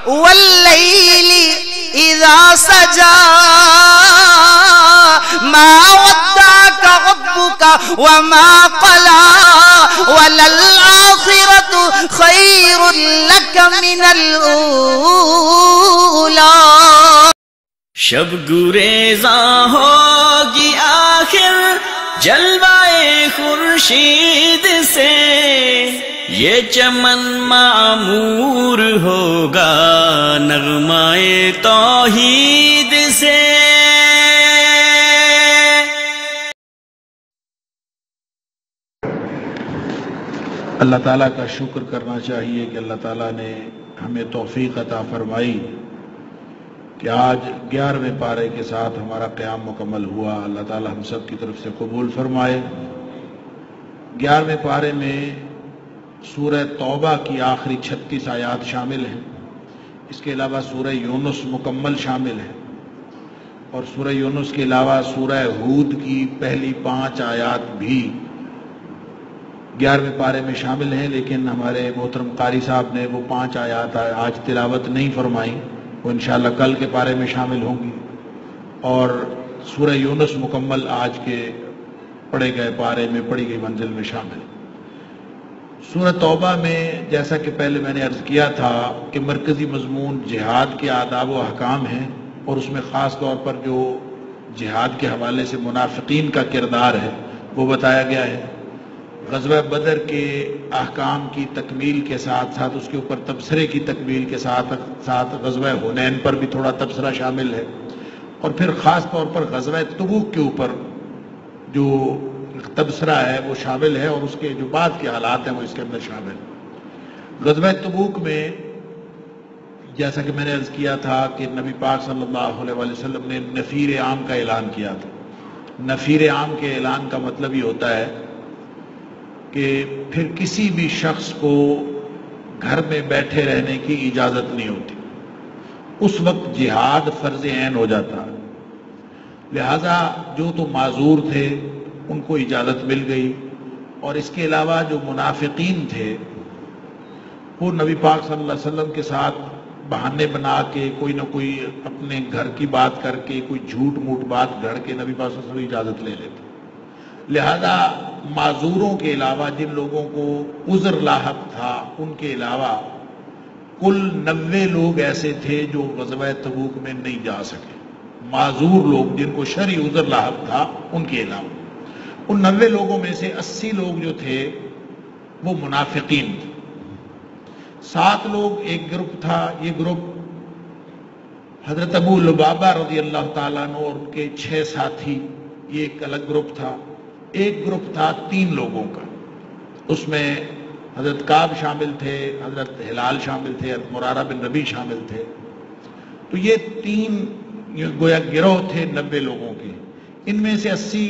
واللیل اذا سجا ما ودعك ربك وما قلى وللآخرة خير لك من الأولى. شب گریزاں ہوگی آخر جلوائے خورشید سے، یہ چمن معمور ہوگا نغمائے توحید سے. اللہ تعالیٰ کا شکر کرنا چاہیے کہ اللہ تعالیٰ نے ہمیں توفیق عطا فرمائی کہ آج 11ویں پارے کے ساتھ ہمارا قیام مکمل ہوا. اللہ تعالیٰ ہم سب کی طرف سے قبول فرمائے. 11ویں پارے میں سورہ توبہ کی آخری 36 آیات شامل ہیں. اس کے علاوہ سورہ یونس مکمل شامل ہے، اور سورہ یونس کے علاوہ سورہ ہود کی پہلی 5 آیات بھی 11ویں پارے میں شامل ہیں، لیکن ہمارے محترم قاری صاحب نے وہ 5 آیات آج تلاوت نہیں فرمائیں، وہ انشاءاللہ کل کے پارے میں شامل ہوں گی. اور سورہ یونس مکمل آج کے پڑھے گئے پارے میں پڑھی گئی منزل میں شامل. سورہ توبہ میں جیسا کہ پہلے میں نے عرض کیا تھا کہ مرکزی مضمون جہاد کے آداب و احکام ہیں، اور اس میں خاص طور پر جو جہاد کے حوالے سے منافقین کا کردار ہے وہ بتایا گیا ہے. غزوہ بدر کے احکام کی تکمیل کے ساتھ ساتھ اس کے اوپر تبصرے کی تکمیل کے ساتھ ساتھ غزوہ حنین پر بھی تھوڑا تبصرہ شامل ہے، اور پھر خاص طور پر غزوہ تبوک کے اوپر جو تبصرہ ہے وہ شامل ہے، اور اس کے جو بعد کے حالات ہیں وہ اس کے اندر شامل ہیں. غزوہ تبوک میں جیسا کہ میں نے عرض کیا تھا کہ نبی پاک صلی اللہ علیہ وسلم نے نفیر عام کا اعلان کیا تھا. نفیر عام کے اعلان کا مطلب یہ ہوتا ہے کہ پھر کسی بھی شخص کو گھر میں بیٹھے رہنے کی اجازت نہیں ہوتی. اس وقت جہاد فرض عین ہو جاتا. لہذا جو تو معذور تھے ان کو اجازت مل گئی، اور اس کے علاوہ جو منافقین تھے وہ نبی پاک صلی اللہ علیہ وسلم کے ساتھ بہانے بنا کے کوئی نہ کوئی اپنے گھر کی بات کر کے کوئی جھوٹ موٹ بات گھڑ کے نبی پاک صلی اللہ علیہ وسلم اجازت لے لیتے. لہذا معذوروں کے علاوہ جن لوگوں کو عذر لاحق تھا ان کے علاوہ کل 90 لوگ ایسے تھے جو غزوہ تبوک میں نہیں جا سکے. معذور لوگ جن کو شرعی عذر لاحق تھا ان کے علاوہ ان 90 لوگوں میں سے 80 لوگ جو تھے وہ منافقین تھے. 7 لوگ ایک گروپ تھا. یہ گروپ حضرت ابو لبابہ رضی اللہ تعالیٰ عنہ اور ان کے 6 ساتھی، یہ ایک الگ گروپ تھا. ایک گروپ تھا 3 لوگوں کا، اس میں حضرت کعب شامل تھے، حضرت ہلال شامل تھے، حضرت مرارہ بن ربیع شامل تھے. تو یہ 3 گویا گروہ تھے 90 لوگوں کے. ان میں سے 80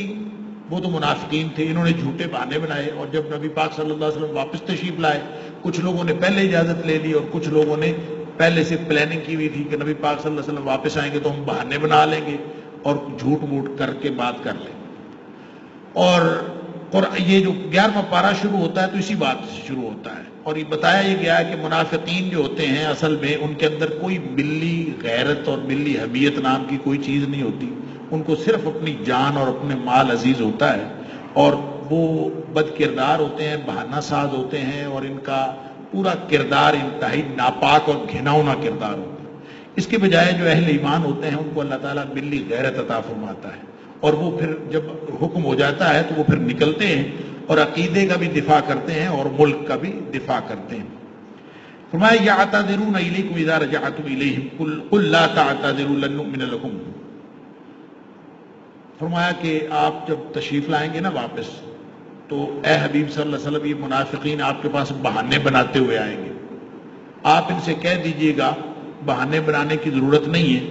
وہ تو منافقین تھے، انہوں نے جھوٹے بہانے بنائے، اور جب نبی پاک صلی اللہ علیہ وسلم واپس تشریف لائے کچھ لوگوں نے پہلے اجازت لے لی اور کچھ لوگوں نے پہلے سے پلاننگ کی ہوئی تھی کہ نبی پاک صلی اللہ علیہ وسلم واپس آئیں گے تو ہم بہانے بنا لیں گے اور جھوٹ موٹ کر کے بات کر لیں گے. اور یہ جو 11واں پارہ شروع ہوتا ہے تو اسی بات سے شروع ہوتا ہے، اور یہ بتایا یہ گیا ہے کہ منافقین جو ہوتے ہیں اصل میں ان کے اندر کوئی ملی غیرت اور ملی حمیت نام کی کوئی چیز نہیں ہوتی. ان کو صرف اپنی جان اور اپنے مال عزیز ہوتا ہے، اور وہ بد کردار ہوتے ہیں، بہانہ ساز ہوتے ہیں، اور ان کا پورا کردار انتہائی ناپاک اور گھناؤنا کردار ہوتا ہے. اس کے بجائے جو اہل ایمان ہوتے ہیں ان کو اللہ تعالیٰ ملی غیرت عطا فرماتا ہے، اور وہ پھر جب حکم ہو جاتا ہے تو وہ پھر نکلتے ہیں اور عقیدے کا بھی دفاع کرتے ہیں اور ملک کا بھی دفاع کرتے ہیں. فرمایا یعتذرون الیکم اذا رجعتم الیہم قل لا تعتذروا لن نؤمن لکم. فرمایا کہ آپ جب تشریف لائیں گے نا واپس تو اے حبیب صلی اللہ علیہ وسلم یہ منافقین آپ کے پاس بہانے بناتے ہوئے آئیں گے. آپ ان سے کہہ دیجئے گا بہانے بنانے کی ضرورت نہیں ہے.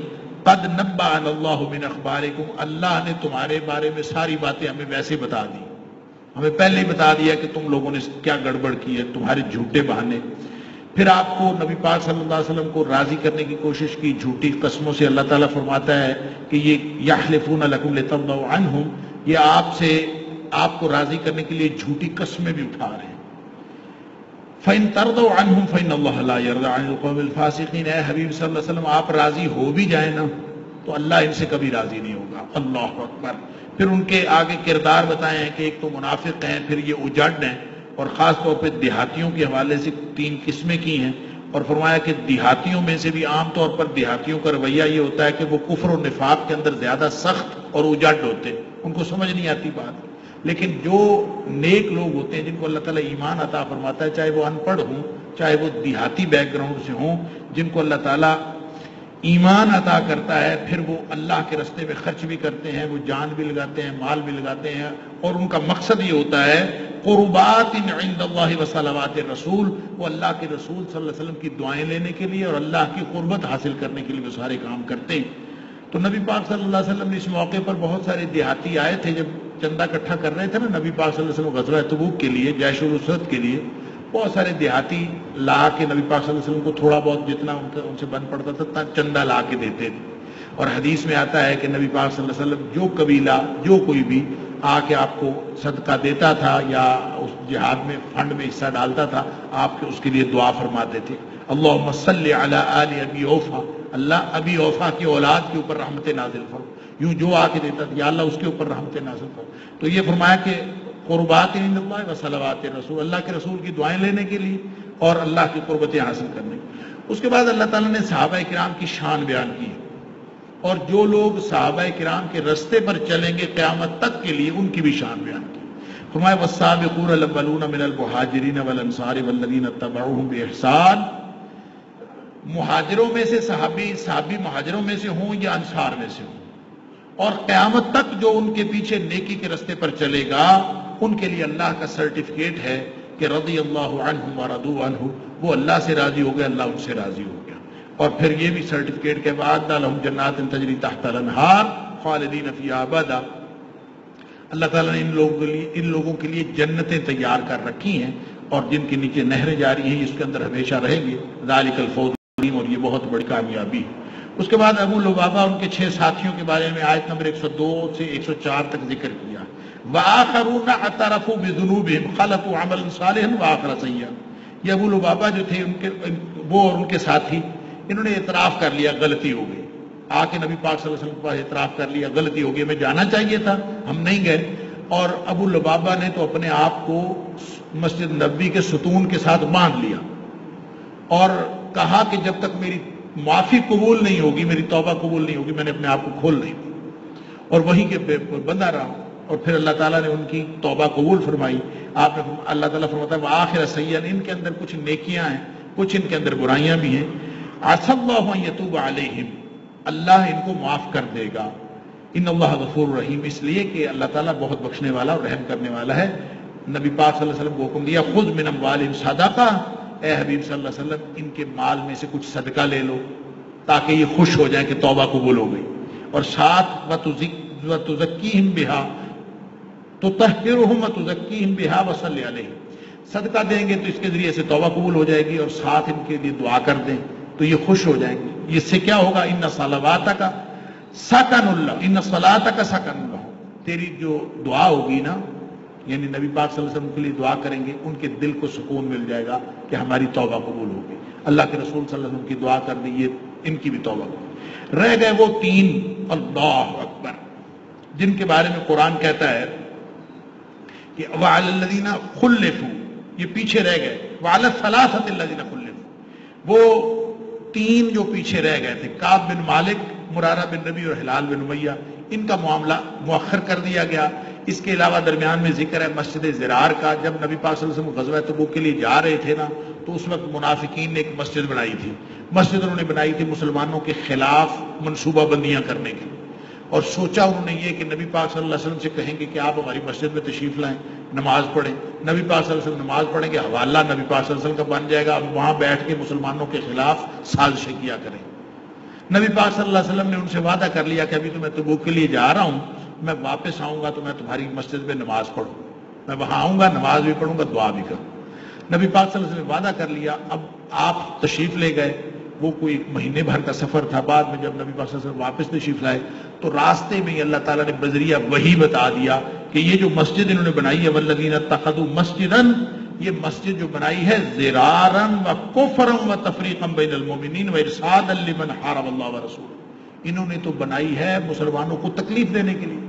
قد نبأنا اللہ من اخبارکم، اللہ نے تمہارے بارے میں ساری باتیں ہمیں ویسے بتا دی، ہمیں پہلے ہی بتا دیا کہ تم لوگوں نے کیا گڑبڑ کی ہے، تمہارے جھوٹے بہانے. پھر آپ کو نبی پاک صلی اللہ علیہ وسلم کو راضی کرنے کی کوشش کی جھوٹی قسموں سے. اللہ تعالیٰ فرماتا ہے کہ یہ یحلفون لکم لترضوا عنہم، یہ آپ کو راضی کرنے کے لیے جھوٹی قسمیں بھی اٹھا رہے ہیں. فَإِن تَرْضَوْا عَنْهُمْ فَإِنَّ اللَّهَ لَا يَرْضَىٰ عَنِ الْقَوْمِ الْفَاسِقِينَ۔ اے حبیب صلی اللہ علیہ وسلم آپ راضی ہو بھی جائیں نا تو اللہ ان سے کبھی راضی نہیں ہوگا۔ اللہ اکبر۔ پھر ان کے آگے کردار بتائے ہیں کہ ایک تو منافق ہیں، پھر یہ اجڑ ہیں، اور خاص طور پہ دیہاتیوں کے حوالے سے 3 قسمیں کی ہیں، اور فرمایا کہ دیہاتیوں میں سے بھی عام طور پر دیہاتیوں کا رویہ یہ ہوتا ہے کہ وہ کفر و نفاق کے اندر زیادہ سخت اور اجڑ ہوتے ہیں، ان کو سمجھ نہیں آتی بات۔ لیکن جو نیک لوگ ہوتے ہیں جن کو اللہ تعالیٰ ایمان عطا فرماتا ہے، چاہے وہ ان پڑھ ہوں چاہے وہ دیہاتی بیک گراؤنڈ سے ہوں، جن کو اللہ تعالیٰ ایمان عطا کرتا ہے، پھر وہ اللہ کے راستے میں خرچ بھی کرتے ہیں، وہ جان بھی لگاتے ہیں، مال بھی لگاتے ہیں، اور ان کا مقصد یہ ہوتا ہے قربات عند اللہ و صلوات الرسول، وہ اللہ کے رسول صلی اللہ علیہ وسلم کی دعائیں لینے کے لیے اور اللہ کی قربت حاصل کرنے کے لیے وہ سارے کام کرتے ہیں۔ تو نبی پاک صلی اللہ علیہ وسلم نے اس موقع پر بہت سارے دیہاتی آئے تھے، جب چندہ اکٹھا کر رہے تھے نا نبی پاک صلی اللہ علیہ وسلم غزوہ تبوک کے لیے، جیش الاسرت کے لیے، بہت سارے دیہاتی لا کے نبی پاک صلی اللہ علیہ وسلم کو تھوڑا بہت جتنا ان سے بن پڑتا تھا چندہ لا کے دیتے تھے۔ اور حدیث میں آتا ہے کہ نبی پاک صلی اللہ علیہ وسلم جو قبیلہ جو کوئی بھی آ کے آپ کو صدقہ دیتا تھا یا اس جہاد میں فنڈ میں حصہ ڈالتا تھا، آپ کے اس کے لیے دعا فرماتے تھے، اللہم صلی علی آل ابی اوفا، اللہ ابی اوفا کی اولاد کے اوپر رحمت نازل فرما۔ یوں جو آ کے دیتا تھا یا اللہ اس کے اوپر رحمت نازل فرما۔ تو یہ فرمایا کہ قربات عند اللہ و صلوات الرسول، اللہ کے رسول کی دعائیں لینے کے لیے اور اللہ کی قربتیں حاصل کرنے کے لیے۔ اس کے بعد اللہ تعالیٰ نے صحابہ کرام کی شان بیان کی، اور جو لوگ صحابہ کرام کے رستے پر چلیں گے قیامت تک کے لیے ان کی بھی شان بیان کی۔ فرمایا والسابقون الاولون من المہاجرین والانصار والذین اتبعوہم بإحسان، مہاجروں میں سے صحابی مہاجروں میں سے ہوں یا انصار میں سے ہوں، اور قیامت تک جو ان کے پیچھے نیکی کے رستے پر چلے گا ان کے لیے اللہ کا سرٹیفکیٹ ہے کہ رضی اللہ عنہم ورضوا عنہ، وہ اللہ سے راضی ہو گئے، اللہ ان سے راضی ہو گیا۔ اور پھر یہ بھی سرٹیفکیٹ کے بعد لہم جنات تجری تحت الانہار خالدین فیہا ابدا، اللہ تعالیٰ نے ان لوگوں کے لیے جنتیں تیار کر رکھی ہیں اور جن کے نیچے نہریں جاری ہیں، اس کے اندر ہمیشہ رہیں گے، ذالک الفوز العظیم، اور یہ بہت بڑی کامیابی ہے۔ اس کے بعد ابو لبابہ ان کے 6 ساتھیوں کے بارے میں آیت نمبر 102 سے 104 تک ذکر کیا۔ وآخرون اعترفوا بذنوبہم خلطوا عملا صالحا وآخر سیئا، یہ ابو لبابہ جو تھے وہ اور ان کے ساتھی، انہوں نے اعتراف کر لیا غلطی ہو گئی، آ کے نبی پاک صلی اللہ علیہ وسلم کے پاس اعتراف کر لیا غلطی ہو گئی، ہمیں جانا چاہیے تھا، ہم نہیں گئے۔ اور ابو لبابہ نے تو اپنے آپ کو مسجد نبوی کے ستون کے ساتھ باندھ لیا اور کہا کہ جب تک میری معافی قبول نہیں ہوگی، میری توبہ قبول نہیں ہوگی، میں نے اپنے آپ کو کھول نہیں دی، اور وہیں کے بندہ رہا۔ اور پھر اللہ تعالیٰ نے ان کی توبہ قبول فرمائی۔ آپ نے اللہ تعالیٰ فرماتا ہے وآخر سیئا، ان کے اندر کچھ نیکیاں ہیں، کچھ ان کے اندر برائیاں بھی ہیں۔ عسى اللہ ان یتوب علیہم، اللہ ان کو معاف کر دے گا۔ ان اللہ غفور رحیم، اس لیے کہ اللہ تعالیٰ بہت بخشنے والا اور رحم کرنے والا ہے۔ نبی پاک صلی اللہ علیہ وسلم کو حکم دیا خذ من اموالہم صدقہ، اے حبیب صلی اللہ علیہ وسلم ان کے مال میں سے کچھ صدقہ لے لو تاکہ یہ خوش ہو جائیں کہ توبہ قبول ہو گئی، اور ساتھ وتزکیہم بہا، تطہرہم وتزکیہم بہا وصلی علیہم، صدقہ دیں گے تو اس کے ذریعے سے توبہ قبول ہو جائے گی، اور ساتھ ان کے لیے دعا کر دیں تو یہ خوش ہو جائیں گے۔ اس سے کیا ہوگا؟ ان صلواتک سکن اللہ، ان صلاتک سکن اللہ، تیری جو دعا ہوگی نا، یعنی نبی پاک صلی اللہ علیہ وسلم کے لیے دعا کریں گے، ان کے دل کو سکون مل جائے گا کہ ہماری توبہ قبول ہوگی۔ اللہ کے رسول صلی اللہ علیہ وسلم کی دعا کر دی، یہ ان کی بھی توبہ قبول۔ رہ گئے وہ 3، اللہ اکبر، جن کے بارے میں قرآن کہتا ہے کہ وعلی الذین خلفوا، یہ پیچھے رہ گئے، وعلی الثلاثۃ الذین خلفوا، وہ 3 جو پیچھے رہ گئے تھے، کعب بن مالک، مرارہ بن ربیع اور ہلال بن امیہ، ان کا معاملہ مؤخر کر دیا گیا۔ اس کے علاوہ درمیان میں ذکر ہے مسجد زرار کا، جب نبی پاک صلی اللہ علیہ وسلم غزوہ تبوک کے لیے جا رہے تھے نا، تو اس وقت منافقین نے ایک مسجد بنائی تھی، مسجد انہوں نے بنائی تھی مسلمانوں کے خلاف منصوبہ بندیاں کرنے کے لیے، اور سوچا انہوں نے یہ کہ نبی پاک صلی اللہ علیہ وسلم سے کہیں گے کہ آپ ہماری مسجد میں تشریف لائیں، نماز پڑھیں، نبی پاک صلی اللہ علیہ وسلم نماز پڑھیں گے، حوالہ نبی پاک صلی اللہ علیہ وسلم کا بن جائے گا، اب وہاں بیٹھ کے مسلمانوں کے خلاف سازشیں کیا کریں۔ نبی پاک صلی اللہ علیہ وسلم نے ان سے وعدہ کر لیا کہ ابھی تو میں تبوک کے لیے جا رہا ہوں، میں واپس آؤں گا تو میں تمہاری مسجد میں نماز پڑھوں، میں وہاں آؤں گا، نماز بھی پڑھوں گا، دعا بھی کروں۔ نبی پاک صلی اللہ علیہ وسلم نے وعدہ کر لیا۔ اب آپ تشریف لے گئے، وہ کوئی 1 مہینے بھر کا سفر تھا۔ بعد میں جب نبی پاک صلی اللہ علیہ وسلم واپس تشریف لائے تو راستے میں اللہ تعالیٰ نے بذریعہ وحی بتا دیا کہ یہ جو مسجد انہوں نے بنائی ہے والذین اتخذوا مسجدا، یہ مسجد جو بنائی ہے زرارن و کفرن و تفریقا بین المؤمنین و ارصادا لمن حارب اللہ و رسول، انہوں نے تو بنائی ہے مسلمانوں کو تکلیف دینے کے لیے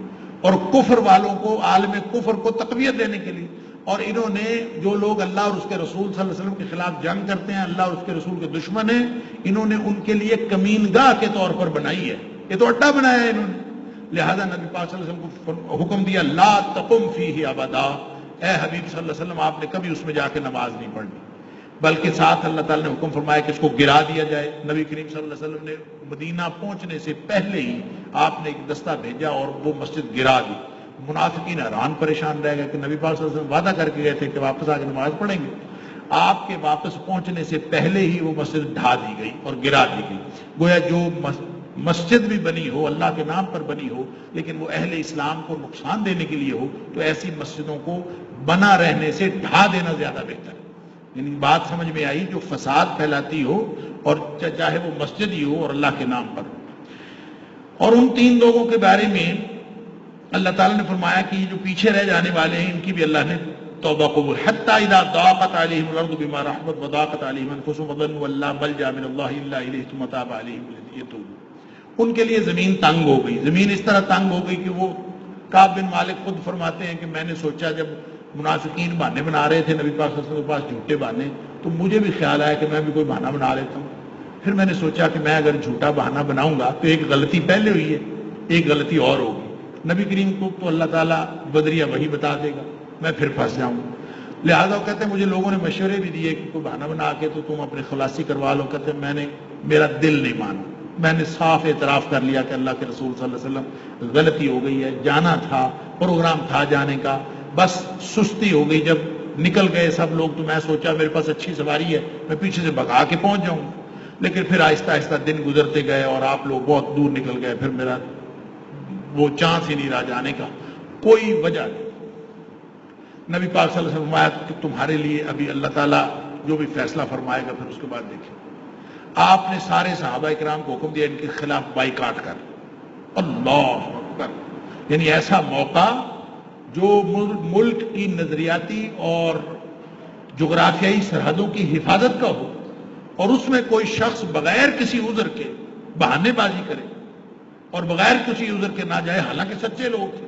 اور کفر والوں کو، عالم کفر کو تقویت دینے کے لیے، اور انہوں نے جو لوگ اللہ اور اس کے رسول صلی اللہ علیہ وسلم کے خلاف جنگ کرتے ہیں، اللہ اور اس کے رسول کے دشمن ہیں، انہوں نے ان کے لیے کمین گاہ کے طور پر بنائی ہے، یہ تو اڈا بنایا ہے انہوں نے۔ لہذا نبی پاک صلی اللہ علیہ وسلم کو حکم دیا لا تقم فیہ ابدا، اے حبیب صلی اللہ علیہ وسلم آپ نے کبھی اس میں جا کے نماز نہیں پڑھنی، بلکہ ساتھ اللہ تعالیٰ نے حکم فرمایا کہ اس کو گرا دیا جائے۔ نبی کریم صلی اللہ علیہ وسلم نے مدینہ پہنچنے سے پہلے ہی آپ نے ایک دستہ بھیجا اور وہ مسجد گرا دی۔ منافقین حیران پریشان رہ گئے کہ نبی پاک صلی اللہ علیہ وسلم وعدہ کر کے گئے تھے کہ واپس آ کے نماز پڑھیں گے، آپ کے واپس پہنچنے سے پہلے ہی وہ مسجد ڈھا دی گئی اور گرا دی گئی۔ گویا جو مسجد بھی بنی ہو اللہ کے نام پر بنی ہو لیکن وہ اہل اسلام کو نقصان دینے کے لیے ہو تو ایسی مسجدوں کو بنا رہنے سے ڈھا دینا زیادہ بہتر ہے۔ یعنی بات سمجھ میں آئی، جو فساد پھیلاتی ہو اور چاہے وہ مسجد ہی ہو اور اللہ کے نام پر ہو۔ اور ان تین لوگوں کے بارے میں اللہ تعالیٰ نے فرمایا کہ یہ جو پیچھے رہ جانے والے ہیں ان کی بھی اللہ نے توبہ قبول، حتی اذا ضاقت علیہم الارض بما رحبت وضاقت علیہم انفسہم وظنوا ان لا ملجا من اللہ الا الیہ ثم تاب علیہم لیتوبوا، ان کے لیے زمین تنگ ہو گئی، زمین اس طرح تنگ ہو گئی کہ وہ کعب بن مالک خود فرماتے ہیں کہ میں نے سوچا جب منافقین بہانے بنا رہے تھے نبی پاک صلی اللہ علیہ وسلم کے پاس جھوٹے بہانے، تو مجھے بھی خیال آیا کہ میں بھی کوئی بہانہ بنا لیتا ہوں۔ پھر میں نے سوچا کہ میں اگر جھوٹا بہانہ بناؤں گا تو ایک غلطی پہلے ہوئی ہے، ایک غلطی اور ہوگی، نبی کریم کو تو اللہ تعالیٰ بدریہ وہی بتا دے گا، میں پھر پھنس جاؤں گا۔ لہٰذا وہ کہتے ہیں مجھے لوگوں نے مشورے بھی دیے کہ کوئی بہانہ بنا کے تو تم اپنے خلاصی کروا لو، کہتے ہیں میرا دل نہیں مانا، میں نے صاف اعتراف کر لیا کہ اللہ کے رسول صلی اللہ علیہ وسلم غلطی ہو گئی ہے، جانا تھا، پروگرام تھا جانے کا، بس سستی ہو گئی، جب نکل گئے سب لوگ تو میں سوچا میرے پاس اچھی سواری ہے میں پیچھے سے بھگا کے پہنچ جاؤں، لیکن پھر آہستہ آہستہ دن گزرتے گئے اور آپ لوگ بہت دور نکل گئے، پھر میرا وہ چانس ہی نہیں رہا جانے کا، کوئی وجہ نہیں۔ نبی پاک صلی اللہ علیہ وسلم فرمایا کہ تمہارے لیے ابھی اللہ تعالیٰ جو بھی فیصلہ فرمائے گا پھر اس کے بعد دیکھیں۔ آپ نے سارے صحابہ کرام کو حکم دیا ان کے خلاف بائیکاٹ کر، اللہ اکبر، یعنی ایسا موقع جو ملک کی نظریاتی اور جغرافیائی سرحدوں کی حفاظت کا ہو اور اس میں کوئی شخص بغیر کسی عذر کے بہانے بازی کرے اور بغیر کسی عذر کے نہ جائے، حالانکہ سچے لوگ تھے،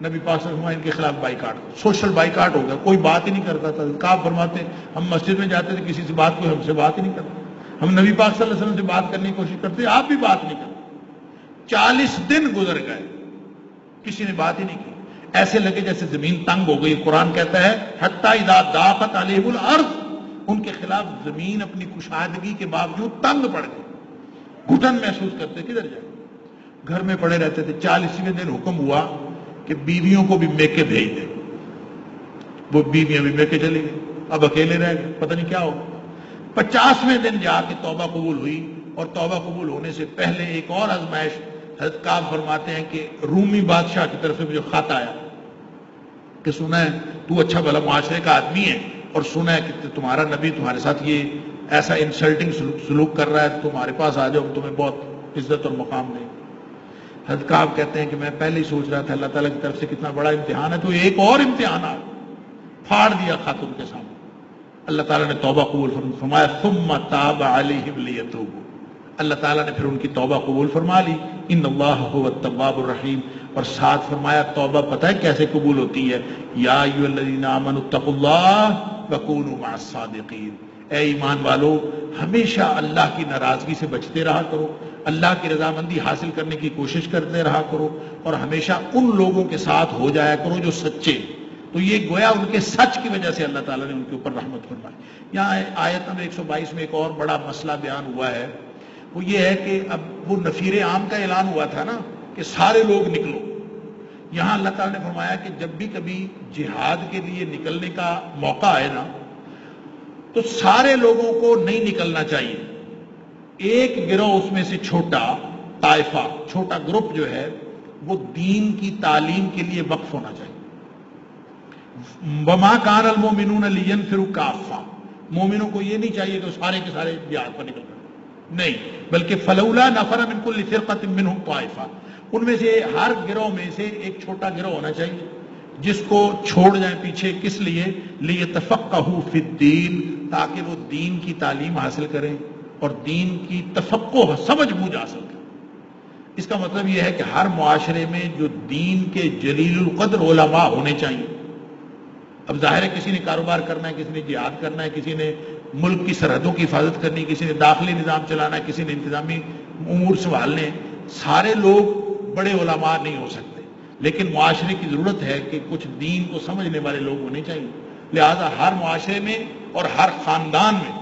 نبی پاک صلی اللہ علیہ وسلم ان کے خلاف بائیکاٹ، سوشل بائیکاٹ ہو گیا، کوئی بات ہی نہیں کرتا تھا۔ کعب فرماتے ہیں ہم مسجد میں جاتے تھے کسی سے بات، کوئی ہم سے بات ہی نہیں کرتا، ہم نبی پاک صلی اللہ علیہ وسلم سے بات کرنے کی کوشش کرتے آپ بھی بات نہیں کرتے، 40 دن گزر گئے کسی نے بات ہی نہیں کی، ایسے لگے جیسے زمین تنگ ہو گئی۔ قرآن کہتا ہے حتی اذا ضاقت علیہم الارض، ان کے خلاف زمین اپنی کشادگی کے باوجود تنگ پڑ گئی، گھٹن محسوس کرتے، کدھر جائیں، گھر میں پڑے رہتے تھے۔ 40ویں دن حکم ہوا کہ بیویوں کو بھی میکے بھیج دیں، وہ بیویاں بھی میکے چلی گئی، اب اکیلے رہ گئے، پتہ نہیں کیا ہوگا۔ 50ویں دن جا کے توبہ قبول ہوئی، اور توبہ قبول ہونے سے پہلے ایک اور آزمائش، حضرت کعب فرماتے ہیں کہ رومی بادشاہ کی طرف سے مجھے خط آیا کہ سنا ہے تو اچھا بھلا معاشرے کا آدمی ہے اور سنا ہے کہ تمہارا نبی تمہارے ساتھ یہ ایسا انسلٹنگ سلوک کر رہا ہے، تمہارے پاس آ جاؤ، تمہیں بہت عزت اور مقام دیں۔ حضرت کعب کہتے ہیں کہ میں پہلے ہی سوچ رہا تھا اللہ تعالیٰ کی طرف سے کتنا بڑا امتحان ہے، تو ایک اور امتحان آ پھاڑ دیا خط ان کے سامنے۔ اللہ تعالیٰ نے توبہ قبول فرمایا ثم تاب علیہم لیتوبوا، اللہ تعالیٰ نے پھر ان کی توبہ قبول فرما لی، ان اللہ هو التواب الرحیم، اور ساتھ فرمایا توبہ پتہ ہے کیسے قبول ہوتی ہے، یا ایھا الذین آمنوا اتقوا اللہ وکونوا مع الصادقین، اے ایمان والو ہمیشہ اللہ کی ناراضگی سے بچتے رہا کرو، اللہ کی رضامندی حاصل کرنے کی کوشش کرتے رہا کرو، اور ہمیشہ ان لوگوں کے ساتھ ہو جایا کرو جو سچے۔ تو یہ گویا ان کے سچ کی وجہ سے اللہ تعالیٰ نے ان کے اوپر رحمت فرمائی۔ یہاں آیت نمبر 122 میں ایک اور بڑا مسئلہ بیان ہوا ہے، وہ یہ ہے کہ اب وہ نفیر عام کا اعلان ہوا تھا نا کہ سارے لوگ نکلو، یہاں اللہ تعالیٰ نے فرمایا کہ جب بھی کبھی جہاد کے لیے نکلنے کا موقع آئے نا تو سارے لوگوں کو نہیں نکلنا چاہیے، ایک گروہ اس میں سے چھوٹا طائفہ، چھوٹا گروپ جو ہے وہ دین کی تعلیم کے لیے وقف ہونا چاہیے۔ وما کان المؤمنون لینفروا کافہ، مومنوں کو یہ نہیں چاہیے کہ سارے کے سارے جہاد پر نکل جائیں، نہیں، بلکہ فلولا نفر من کل فرقۃ منہم طائفہ، ان میں سے ہر گروہ میں سے ایک چھوٹا گروہ ہونا چاہیے جس کو چھوڑ جائیں پیچھے، کس لیے؟ لیتفقہوا فی الدین، تاکہ وہ دین کی تعلیم حاصل کریں اور دین کی تفقہ سمجھ بوجھ حاصل کریں۔ اس کا مطلب یہ ہے کہ ہر معاشرے میں جو دین کے جلیل القدر علماء ہونے چاہیے۔ اب ظاہر ہے کسی نے کاروبار کرنا ہے، کسی نے جہاد کرنا ہے، کسی نے ملک کی سرحدوں کی حفاظت کرنی ہے، کسی نے داخلی نظام چلانا ہے، کسی نے انتظامی امور سنبھالنے، سارے لوگ بڑے علماء نہیں ہو سکتے، لیکن معاشرے کی ضرورت ہے کہ کچھ دین کو سمجھنے والے لوگ ہونے چاہیے۔ لہذا ہر معاشرے میں اور ہر خاندان میں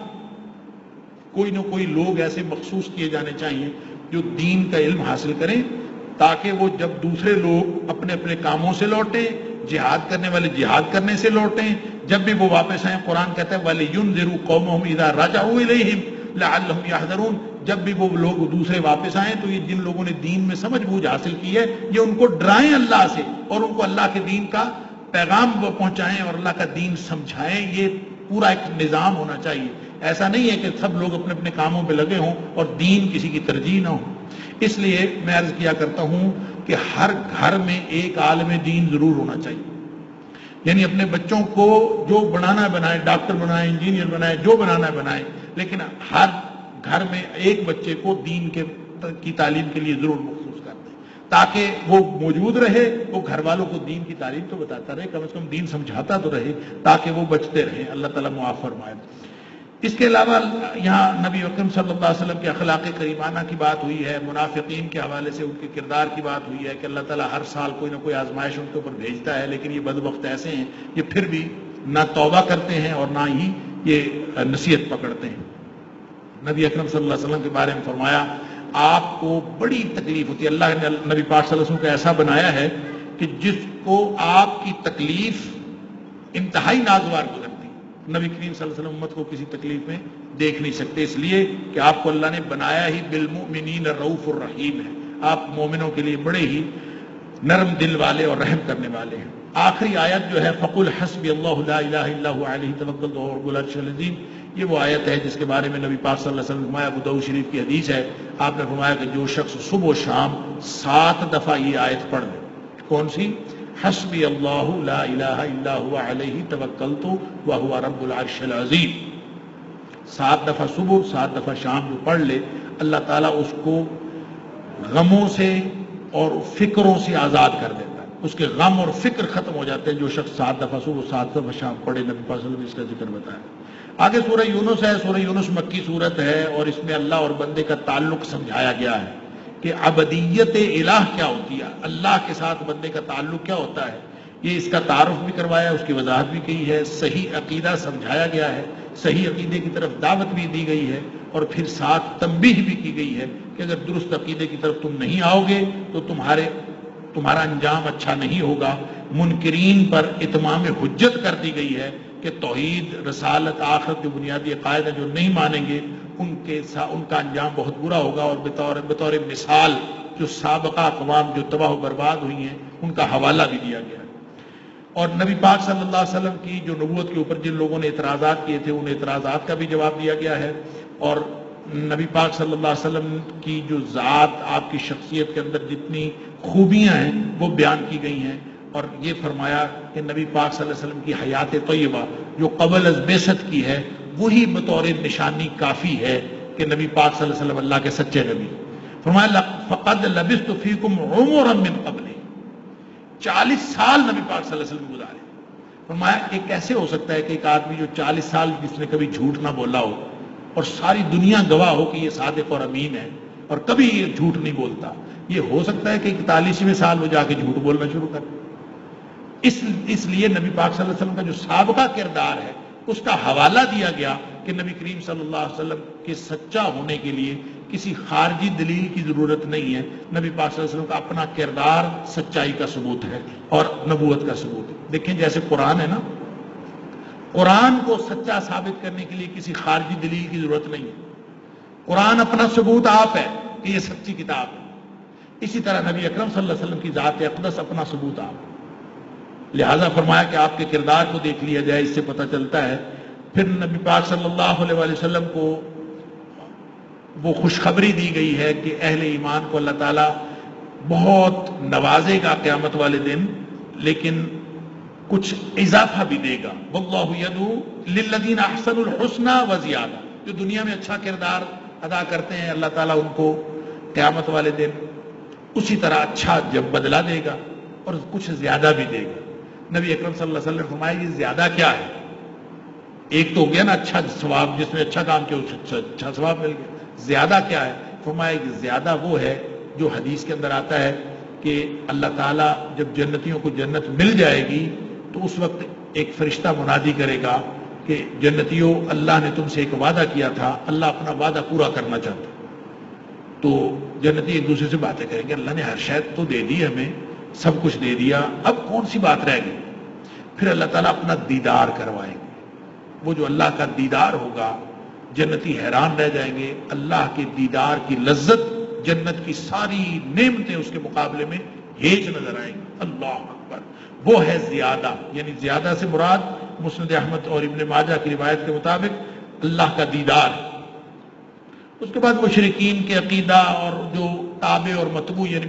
کوئی نہ کوئی لوگ ایسے مخصوص کیے جانے چاہیے جو دین کا علم حاصل کریں، تاکہ وہ جب دوسرے لوگ اپنے اپنے کاموں سے لوٹیں، جہاد کرنے والے جہاد کرنے سے لوٹیں، جب بھی وہ واپس آئیں، قرآن کہتا ہے وَلِيُنذِرُوا قَوْمَهُمْ إِذَا رَجَعُوا إِلَيْهِمْ لَعَلَّهُمْ يَحْذَرُونَ، جب بھی وہ لوگ دوسرے واپس آئیں تو یہ جن لوگوں نے دین میں سمجھ بوجھ حاصل کی ہے، یہ ان کو ڈرائیں اللہ سے اور ان کو اللہ کے دین کا پیغام پہنچائیں اور اللہ کا دین سمجھائیں۔ یہ پورا ایک نظام ہونا چاہیے، ایسا نہیں ہے کہ سب لوگ اپنے اپنے کاموں پہ لگے ہوں اور دین کسی کی ترجیح نہ ہو۔ اس لیے میں عرض کیا کرتا ہوں کہ ہر گھر میں ایک عالم دین ضرور ہونا چاہیے، یعنی اپنے بچوں کو جو بنانا ہے بنائیں، ڈاکٹر بنائیں، انجینئر بنائیں، جو بنانا ہے بنائیں، لیکن ہر گھر میں ایک بچے کو دین کی تعلیم کے لیے ضرور مخصوص کر دیں، تاکہ وہ موجود رہے، وہ گھر والوں کو دین کی تعلیم تو بتاتا رہے، کم از کم دین سمجھاتا تو رہے، تاکہ وہ بچتے رہیں۔ اللہ تعالیٰ معاف فرمائے۔ اس کے علاوہ یہاں نبی اکرم صلی اللہ علیہ وسلم کے اخلاق کریمانہ کی بات ہوئی ہے، منافقین کے حوالے سے ان کے کردار کی بات ہوئی ہے کہ اللہ تعالیٰ ہر سال کوئی نہ کوئی آزمائش ان کے اوپر بھیجتا ہے، لیکن یہ بدبخت ایسے ہیں یہ پھر بھی نہ توبہ کرتے ہیں اور نہ ہی یہ نصیحت پکڑتے ہیں۔ نبی اکرم صلی اللہ علیہ وسلم کے بارے میں فرمایا آپ کو بڑی تکلیف ہوتی ہے، اللہ نے نبی پاک صلی اللہ علیہ وسلم کو ایسا بنایا ہے کہ جس کو آپ کی تکلیف انتہائی ناگوار گزرتی، نبی کریم صلی اللہ علیہ وسلم امت کو کسی تکلیف میں دیکھ نہیں سکتے، اس لیے کہ آپ کو اللہ نے بنایا ہی بالمؤمنین الرؤوف الرحیم ہے، آپ مومنوں کے لیے بڑے ہی نرم دل والے اور رحم کرنے والے ہیں۔ آخری آیت جو ہے فَقُلْ حَسْبِيَ اللَّهُ لَا إِلَٰهَ إِلَّا هُوَ عَلَيْهِ تَوَكَّلْتُ وَهُوَ رَبُّ الْعَرْشِ الْعَظِيمِ، یہ وہ آیت ہے جس کے بارے میں نبی پاک صلی اللہ علیہ وسلم نے فرمایا، ابو داؤد شریف کی حدیث ہے، آپ نے فرمایا کہ جو شخص صبح و شام 7 دفعہ یہ آیت پڑھ لے، کون سی؟ حسبی اللہ لا الہ الا هو علیہ توکلت وہو رب العرش العظیم، 7 دفعہ صبح 7 دفعہ شام جو پڑھ لے، اللہ تعالیٰ اس کو غموں سے اور فکروں سے آزاد کر دیتا ہے، اس کے غم اور فکر ختم ہو جاتے ہیں جو شخص 7 دفعہ صبح 7 دفعہ شام پڑھے۔ نبی پاک صلی اللہ علیہ وسلم نے اس کا ذکر بتایا۔ آگے سورہ یونس ہے، سورہ یونس مکی سورت ہے اور اس میں اللہ اور بندے کا تعلق سمجھایا گیا ہے کہ عبدیت الہ کیا ہوتی ہے، اللہ کے ساتھ بندے کا تعلق کیا ہوتا ہے، یہ اس کا تعارف بھی کروایا، اس کی وضاحت بھی کی ہے، صحیح عقیدہ سمجھایا گیا ہے، صحیح عقیدے کی طرف دعوت بھی دی گئی ہے، اور پھر ساتھ تنبیہ بھی کی گئی ہے کہ اگر درست عقیدے کی طرف تم نہیں آؤ گے تو تمہارا انجام اچھا نہیں ہوگا۔ منکرین پر اتمام حجت کر دی گئی ہے کہ توحید، رسالت، آخرت جو بنیادی عقائد ہیں جو نہیں مانیں گے ان کا انجام بہت برا ہوگا، اور بطور مثال جو سابقہ اقوام جو تباہ و برباد ہوئی ہیں ان کا حوالہ بھی دیا گیا ہے۔ اور نبی پاک صلی اللہ علیہ وسلم کی جو نبوت کے اوپر جن لوگوں نے اعتراضات کیے تھے ان اعتراضات کا بھی جواب دیا گیا ہے، اور نبی پاک صلی اللہ علیہ وسلم کی جو ذات، آپ کی شخصیت کے اندر جتنی خوبیاں ہیں وہ بیان کی گئی ہیں، اور یہ فرمایا کہ نبی پاک صلی اللہ علیہ وسلم کی حیات طیبہ جو قبل از بعثت کی ہے وہی بطور نشانی کافی ہے کہ نبی پاک صلی اللہ علیہ وسلم اللہ کے سچے نبی۔ فرمایا فقد لبثت فیکم عمرا من قبل، 40 سال نبی پاک صلی اللہ علیہ وسلم گزارے۔ فرمایا کہ کیسے ہو سکتا ہے کہ ایک آدمی جو 40 سال جس نے کبھی جھوٹ نہ بولا ہو اور ساری دنیا گواہ ہو کہ یہ صادق اور امین ہے اور کبھی یہ جھوٹ نہیں بولتا، یہ ہو سکتا ہے کہ 41ویں سال وہ جا کے جھوٹ بولنا شروع کر؟ اس لیے نبی پاک صلی اللہ علیہ وسلم کا جو سابقہ کردار ہے اس کا حوالہ دیا گیا کہ نبی کریم صلی اللہ علیہ وسلم کے سچا ہونے کے لیے کسی خارجی دلیل کی ضرورت نہیں ہے، نبی پاک صلی اللہ علیہ وسلم کا اپنا کردار سچائی کا ثبوت ہے اور نبوت کا ثبوت ہے۔ دیکھیں جیسے قرآن ہے نا، قرآن کو سچا ثابت کرنے کے لیے کسی خارجی دلیل کی ضرورت نہیں ہے، قرآن اپنا ثبوت آپ ہے کہ یہ سچی کتاب ہے۔ اسی طرح نبی اکرم صلی اللہ علیہ وسلم کی ذات اقدس اپنا ثبوت آپ ہے، لہذا فرمایا کہ آپ کے کردار کو دیکھ لیا جائے، اس سے پتہ چلتا ہے۔ پھر نبی پاک صلی اللہ علیہ وسلم کو وہ خوشخبری دی گئی ہے کہ اہل ایمان کو اللہ تعالیٰ بہت نوازے گا قیامت والے دن، لیکن کچھ اضافہ بھی دے گا. واللہ یدعو للذین احسنوا الحسنی وزیادہ. جو دنیا میں اچھا کردار ادا کرتے ہیں اللہ تعالیٰ ان کو قیامت والے دن اسی طرح اچھا جب بدلہ دے گا اور کچھ زیادہ بھی دے گا. نبی اکرم صلی اللہ علیہ وسلم نے فرمایا یہ زیادہ کیا ہے؟ ایک تو ہو گیا نا اچھا ثواب، جس نے اچھا کام کیا اس اچھا ثواب مل گیا. زیادہ کیا ہے؟ فرمایا کہ زیادہ وہ ہے جو حدیث کے اندر آتا ہے کہ اللہ تعالیٰ جب جنتیوں کو جنت مل جائے گی تو اس وقت ایک فرشتہ منادی کرے گا کہ جنتیوں اللہ نے تم سے ایک وعدہ کیا تھا، اللہ اپنا وعدہ پورا کرنا چاہتا. تو جنتی ایک دوسرے سے باتیں کریں گے، اللہ نے ہر شاید تو دے دی ہمیں، سب کچھ دے دیا، اب کون سی بات رہ گئی؟ پھر اللہ تعالیٰ اپنا دیدار کروائیں گے. وہ جو اللہ کا دیدار ہوگا جنتی حیران رہ جائیں گے. اللہ کے دیدار کی لذت، جنت کی ساری نعمتیں اس کے مقابلے میں ہیچ نظر آئیں گی. اللہ اکبر. وہ ہے زیادہ. یعنی زیادہ سے مراد مسند احمد اور ابن ماجہ کی روایت کے مطابق اللہ کا دیدار. اس کے بعد مشرکین کے عقیدہ اور جو تابع اور متبوع یعنی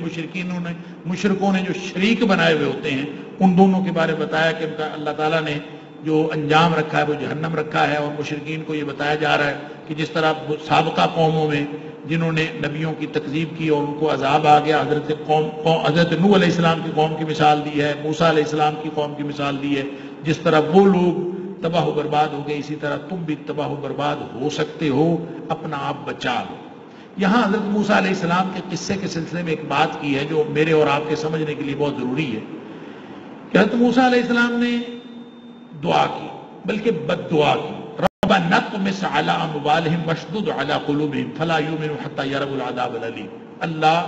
مشرکوں نے جو شریک بنائے ہوئے ہوتے ہیں ان دونوں کے بارے میں بتایا کہ اللہ تعالیٰ نے جو انجام رکھا ہے وہ جہنم رکھا ہے. اور مشرکین کو یہ بتایا جا رہا ہے کہ جس طرح سابقہ قوموں میں جنہوں نے نبیوں کی تکذیب کی اور ان کو عذاب آ گیا، حضرت نوح علیہ السلام کی قوم کی مثال دی ہے، موسیٰ علیہ السلام کی قوم کی مثال دی ہے. جس طرح وہ لوگ تباہ و برباد ہو گئے اسی طرح تم بھی تباہ و برباد ہو سکتے ہو، اپنا آپ بچا لو. یہاں حضرت موسیٰ علیہ السلام کے قصے کے سلسلے میں ایک بات کی ہے جو میرے اور آپ کے سمجھنے کے لیے بہت ضروری ہے کہ حضرت موسیٰ علیہ السلام نے دعا کی، بلکہ بد دعا کی. ربنا اطمس علی اموالہم واشدد علی قلوبہم فلا یؤمنوا حتی یروا العذاب الالیم. اللہ،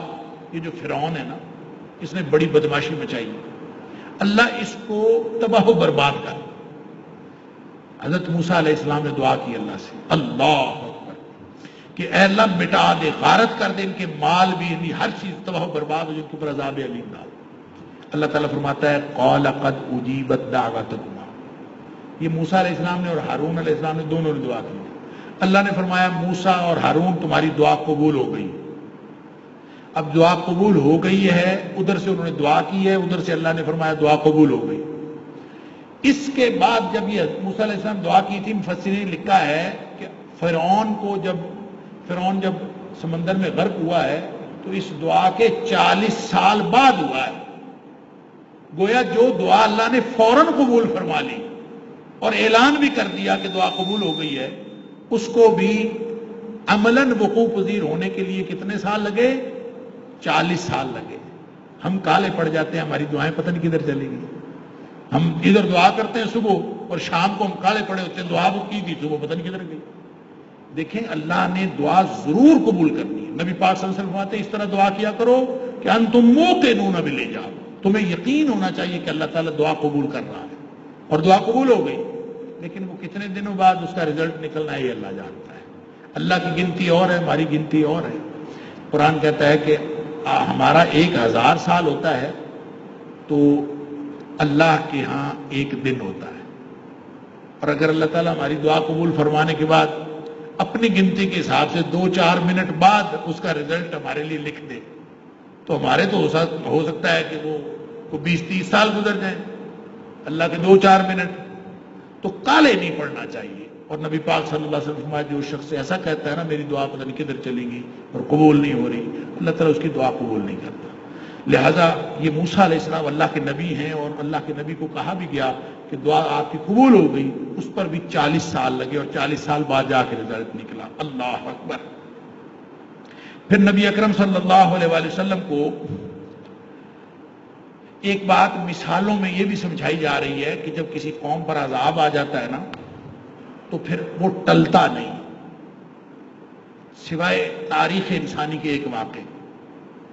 یہ جو فرعون ہے نا، اس نے بڑی بدماشی مچائی، اللہ اس کو تباہ و برباد کر. حضرت موسیٰ علیہ السلام نے دعا کی اللہ سے، اللہ اکبر، کہ اے اللہ مٹا دے، غارت کر دے، ان کے مال بھی، ہر چیز تباہ و برباد ہو، جن کے اوپر عذاب علیم ڈال. اللہ تعالیٰ فرماتا ہے قال قد اجیبت دعوتکما. یہ موسیٰ علیہ السلام نے اور ہارون علیہ السلام نے دونوں نے دعا کی. اللہ نے فرمایا موسیٰ اور ہارون تمہاری دعا قبول ہو گئی. اب دعا قبول ہو گئی ہے، ادھر سے انہوں نے دعا کی ہے، ادھر سے اللہ نے فرمایا دعا قبول ہو گئی. اس کے بعد جب یہ موسیٰ علیہ السلام دعا کی تھی، مفسرین نے لکھا ہے کہ فرعون جب سمندر میں غرق ہوا ہے تو اس دعا کے 40 سال بعد ہوا ہے. گویا جو دعا اللہ نے فوراً قبول فرما لی اور اعلان بھی کر دیا کہ دعا قبول ہو گئی ہے، اس کو بھی عملاً وقوع پذیر ہونے کے لیے کتنے سال لگے؟ 40 سال لگے. ہم کالے پڑ جاتے ہیں، ہماری دعائیں پتہ نہیں کدھر چلے گی. ہم ادھر دعا کرتے ہیں صبح اور شام کو ہم کالے پڑے ہوتے ہیں، دعا وہ کی تھی صبح پتہ نہیں کدھر گئی. دیکھیں اللہ نے دعا ضرور قبول کرنی ہے. نبی پاک صلی اللہ علیہ وسلم فرماتے ہیں اس طرح دعا کیا کرو کہ انتم موقنون بالإجابہ، تمہیں یقین ہونا چاہیے کہ اللہ تعالیٰ دعا قبول کر رہا ہے. اور دعا قبول ہو گئی، لیکن وہ کتنے دنوں بعد اس کا رزلٹ نکلنا ہے یہ اللہ جانتا ہے. اللہ کی گنتی اور ہے، ہماری گنتی اور ہے. قرآن کہتا ہے کہ ہمارا 1000 سال ہوتا ہے تو اللہ کے ہاں ایک دن ہوتا ہے. اور اگر اللہ تعالیٰ ہماری دعا قبول فرمانے کے بعد اپنی گنتی کے حساب سے 2-4 منٹ بعد اس کا رزلٹ ہمارے لیے لکھ دے تو ہمارے تو ہو سکتا ہے کہ وہ 20-30 سال گزر جائیں. اللہ کے 2-4 منٹ تو کالے نہیں پڑنا چاہیے. اور نبی پاک صلی اللہ علیہ وسلم فرمایا جو شخص ایسا کہتا ہے نا میری دعا پتہ نہیں کدھر چلے گی اور قبول نہیں ہو رہی، اللہ تعالیٰ اس کی دعا قبول نہیں کرتا. لہذا یہ موسیٰ علیہ السلام اللہ کے نبی ہیں اور اللہ کے نبی کو کہا بھی گیا کہ دعا آپ کی قبول ہو گئی. اس پر بھی 40 سال لگے اور 40 سال بعد جا کے رزلٹ نکلا. اللہ اکبر. پھر نبی اکرم صلی اللہ علیہ وآلہ وسلم کو ایک بات مثالوں میں یہ بھی سمجھائی جا رہی ہے کہ جب کسی قوم پر عذاب آ جاتا ہے نا تو پھر وہ ٹلتا نہیں سوائے تاریخ انسانی کے ایک واقعے.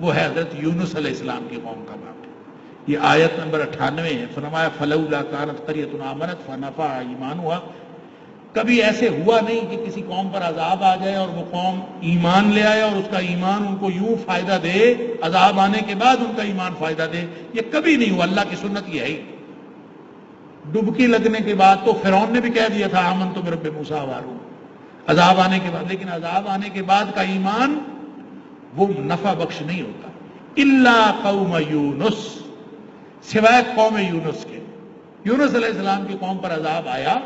وہ ہے حضرت یونس علیہ السلام کی قوم کا واقعہ. یہ آیت نمبر 98 ہے. فرمایا فلولا کانت قریۃ آمنت فنفعها ایمانها. کبھی ایسے ہوا نہیں کہ کسی قوم پر عذاب آ جائے اور وہ قوم ایمان لے آئے اور اس کا ایمان ان کو یوں فائدہ دے، عذاب آنے کے بعد ان کا ایمان فائدہ دے. یہ کبھی نہیں ہوا. اللہ کی سنت یہ ہے ہی. ڈبکی لگنے کے بعد تو فرعون نے بھی کہہ دیا تھا آمنت برب موسیٰ و ہارون عذاب آنے کے بعد، لیکن عذاب آنے کے بعد کا ایمان وہ نفع بخش نہیں ہوتا. الا قوم یونس، سوائے قوم یونس کے. یونس علیہ السلام کی قوم پر عذاب آیا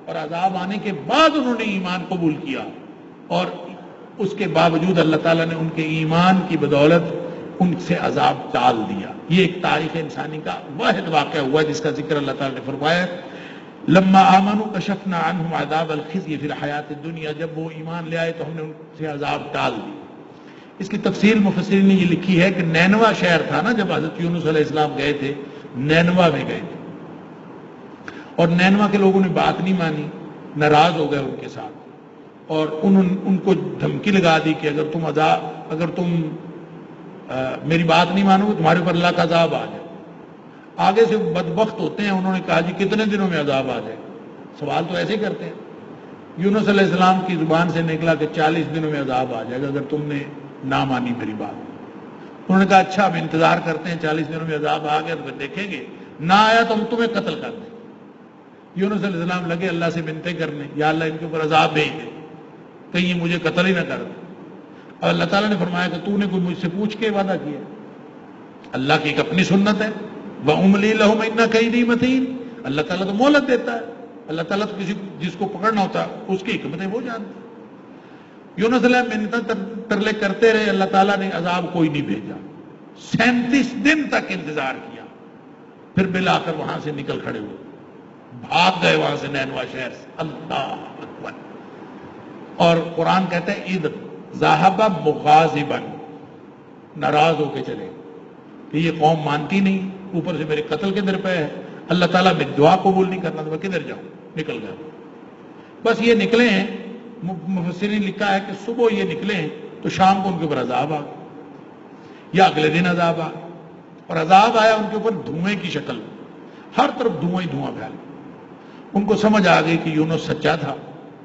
اور عذاب آنے کے بعد انہوں نے ایمان قبول کیا اور اس کے باوجود اللہ تعالیٰ نے ان کے ایمان کی بدولت ان سے عذاب ٹال دیا. یہ ایک تاریخ انسانی کا واحد واقعہ ہوا جس کا ذکر اللہ تعالیٰ نے فرمایا لما آمنوا کشفنا عنہم عذاب الخزي فی الحیات الدنیا. جب وہ ایمان لے آئے تو ہم نے ان سے عذاب ٹال دی. اس کی تفصیل مفسرین نے یہ لکھی ہے کہ نینوا شہر تھا نا جب حضرت یونس علیہ السلام گئے تھے, نینوا میں گئے تھے اور نینوا کے لوگوں نے بات نہیں مانی, ناراض ہو گئے ان کے ساتھ اور ان کو دھمکی لگا دی کہ اگر تم میری بات نہیں مانو گے تمہارے اوپر اللہ کا عذاب آ جائے. آگے سے بدبخت ہوتے ہیں, انہوں نے کہا جی کتنے دنوں میں عذاب آ جائے. سوال تو ایسے ہی کرتے ہیں. یونس علیہ السلام کی زبان سے نکلا کہ 40 دنوں میں عذاب آ جائے گا اگر تم نے نہ مانی میری بات. انہوں نے کہا اچھا اب انتظار کرتے ہیں, 40 دنوں میں عذاب آ گیا تو پھر دیکھیں گے, نہ آیا تو ہم تمہیں قتل کر دیں. یونس علیہ السلام لگے اللہ سے منتیں کرنے, یا اللہ ان کے اوپر عذاب بھیج دے کہیں یہ مجھے قتل ہی نہ کر دے. اور اللہ تعالیٰ نے فرمایا کہ تو نے کوئی مجھ سے پوچھ کے وعدہ کیا. اللہ کی ایک اپنی سنت ہے وَأُمْلِي لَهُمْ إِنَّ كَيْدِي مَتِينٌ. اللہ تعالیٰ تو مہلت دیتا ہے. اللہ تعالیٰ تو جس کو پکڑنا ہوتا ہے اس کی حکمتیں وہ جانتا ہے. یونس علیہ منتیں ترلے کرتے رہے, اللہ تعالیٰ نے عذاب کوئی نہیں بھیجا. 37 دن تک انتظار کیا, پھر بلا کر وہاں سے نکل کھڑے ہوئے, بھاگ گئے وہاں سے نینوا شہر سے. اللہ اکبر. اور قرآن کہتا ہے عید ذاہبہ مغاضباً, ناراض ہو کے چلے کہ یہ قوم مانتی نہیں, اوپر سے میرے قتل کے در پہ ہے, اللہ تعالیٰ میری دعا قبول نہیں کرنا, تو میں کدھر جاؤں. نکل گئے. بس یہ نکلے ہیں, مفسرین نے لکھا ہے کہ صبح یہ نکلے ہیں تو شام کو ان کے اوپر عذاب آ گیا یا اگلے دن عذاب آ گیا. اور عذاب آیا ان کے اوپر دھوئیں کی شکل, ہر طرف دھواں ہی دھواں پھیل. ان کو سمجھ آ گئی کہ یونس سچا تھا,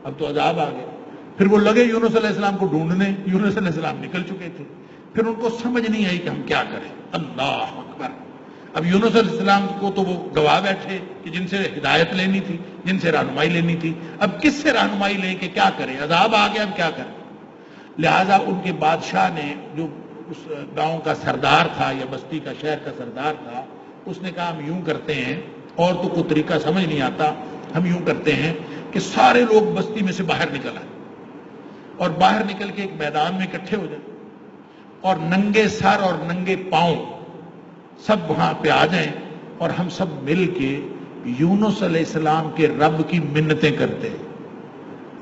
اب تو عذاب آ گیا. پھر وہ لگے یونس علیہ السلام کو ڈھونڈنے. یونس علیہ السلام نکل چکے تھے. پھر ان کو سمجھ نہیں آئی کہ ہم کیا کریں. اللہ اکبر. اب یونس علیہ السلام کو تو وہ گواہ بیٹھے کہ جن سے ہدایت لینی تھی, جن سے رہنمائی لینی تھی, اب کس سے رہنمائی لیں کہ کیا کریں, عذاب آ گیا اب کیا کریں. لہذا ان کے بادشاہ نے, جو اس گاؤں کا سردار تھا یا بستی کا شہر کا سردار تھا, اس نے کہا ہم یوں کرتے ہیں, اور تو کوئی طریقہ سمجھ نہیں آتا, ہم یوں کرتے ہیں کہ سارے لوگ بستی میں سے باہر نکل آئیں اور باہر نکل کے ایک میدان میں اکٹھے ہو جائیں اور ننگے سر اور ننگے پاؤں سب وہاں پہ آ جائیں اور ہم سب مل کے یونس علیہ السلام کے رب کی منتیں کرتے ہیں,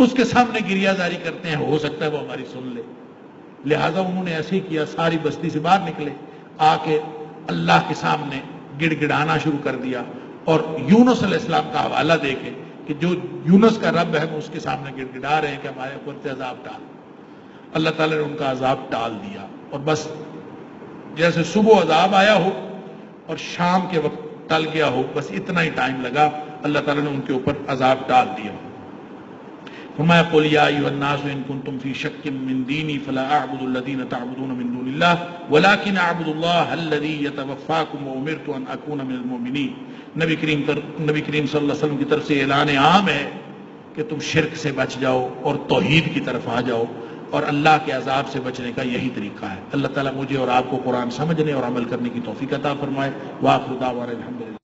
اس کے سامنے گریہ زاری کرتے ہیں, ہو سکتا ہے وہ ہماری سن لے. لہذا انہوں نے ایسے ہی کیا, ساری بستی سے باہر نکلے, آ کے اللہ کے سامنے گڑ گڑانا شروع کر دیا اور یونس علیہ السلام کا حوالہ دے کے کہ جو یونس کا رب ہے وہ اس کے سامنے گڑ گڑا رہے ہیں کہ ہمارے اوپر سے عذاب ٹال. اللہ تعالیٰ نے ان کا عذاب ٹال دیا اور بس جیسے صبح عذاب آیا ہو اور شام کے وقت ٹل گیا ہو, بس اتنا ہی ٹائم لگا, اللہ تعالیٰ نے ان کے اوپر عذاب ٹال دیا. فرمایا قل یا ایھا الناس ان کنتم فی شک من دینی فلا اعبد الذین تعبدون من دون اللہ ولکن اعبد اللہ الذی یتوفاکم وامرت ان اکون من المؤمنین. نبی کریم صلی اللہ علیہ وسلم کی طرف سے اعلان عام ہے کہ تم شرک سے بچ جاؤ اور توحید کی طرف آ جاؤ, اور اللہ کے عذاب سے بچنے کا یہی طریقہ ہے. اللہ تعالیٰ مجھے اور آپ کو قرآن سمجھنے اور عمل کرنے کی توفیق عطا فرمائے. وآخر دعوانا الحمدللہ.